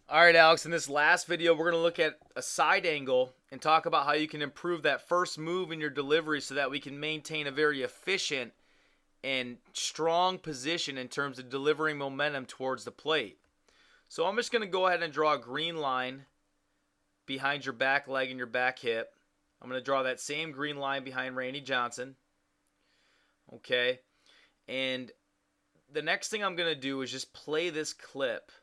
All right, Alex, in this last video, we're going to look at a side angle and talk about how you can improve that first move in your delivery so that we can maintain a very efficient and strong position in terms of delivering momentum towards the plate. So I'm just going to go ahead and draw a green line behind your back leg and your back hip. I'm going to draw that same green line behind Randy Johnson. Okay, and the next thing I'm going to do is just play this clip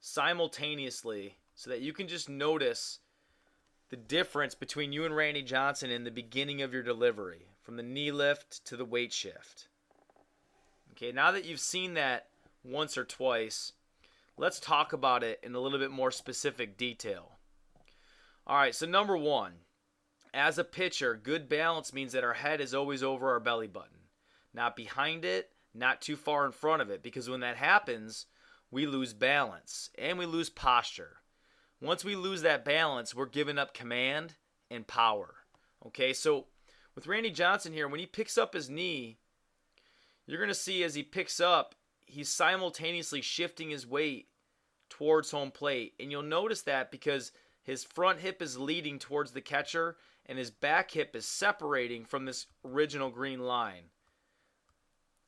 simultaneously so that you can just notice the difference between you and Randy Johnson in the beginning of your delivery, from the knee lift to the weight shift. Okay, now that you've seen that once or twice, let's talk about it in a little bit more specific detail. All right, so number one, as a pitcher, good balance means that our head is always over our belly button, not behind it, not too far in front of it, because when that happens, we lose balance and we lose posture. Once we lose that balance, we're giving up command and power. Okay, so with Randy Johnson here, when he picks up his knee, you're going to see as he picks up, he's simultaneously shifting his weight towards home plate. And you'll notice that because his front hip is leading towards the catcher and his back hip is separating from this original green line.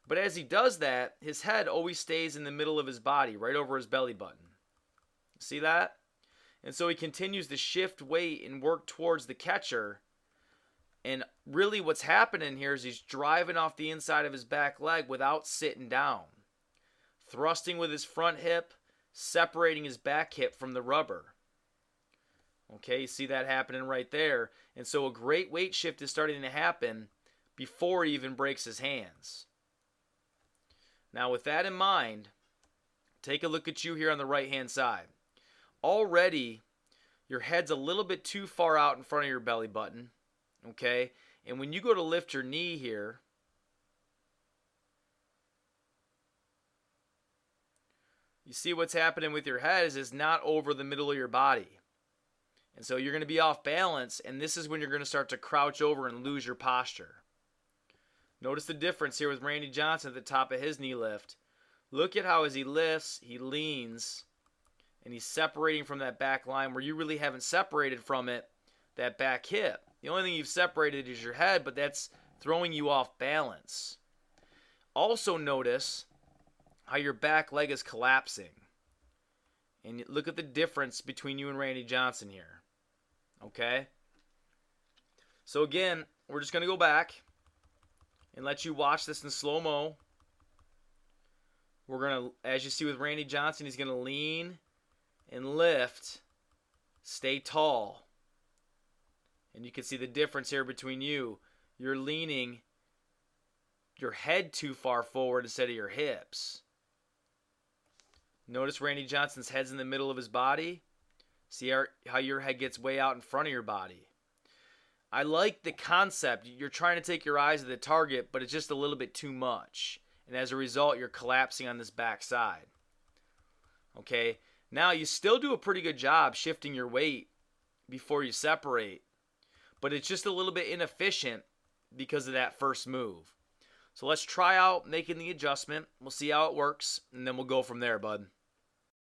But as he does that, his head always stays in the middle of his body, right over his belly button. See that? And so he continues to shift weight and work towards the catcher. And really what's happening here is he's driving off the inside of his back leg without sitting down. Thrusting with his front hip, separating his back hip from the rubber. Okay, you see that happening right there. And so a great weight shift is starting to happen before he even breaks his hands. Now, with that in mind, take a look at you here on the right-hand side. Already, your head's a little bit too far out in front of your belly button, okay? And when you go to lift your knee here, you see what's happening with your head is it's not over the middle of your body. And so you're going to be off balance, and this is when you're going to start to crouch over and lose your posture. Notice the difference here with Randy Johnson at the top of his knee lift. Look at how as he lifts, he leans, and he's separating from that back line where you really haven't separated from it, that back hip. The only thing you've separated is your head, but that's throwing you off balance. Also notice how your back leg is collapsing. And look at the difference between you and Randy Johnson here. Okay? So again, we're just going to go back and let you watch this in slow-mo. We're going to, as you see with Randy Johnson, he's going to lean and lift, stay tall. And you can see the difference here between you. You're leaning your head too far forward instead of your hips. Notice Randy Johnson's head's in the middle of his body. See how your head gets way out in front of your body. I like the concept. You're trying to take your eyes to the target, but it's just a little bit too much. And as a result, you're collapsing on this back side. Okay, now you still do a pretty good job shifting your weight before you separate, but it's just a little bit inefficient because of that first move. So let's try out making the adjustment. We'll see how it works, and then we'll go from there, bud.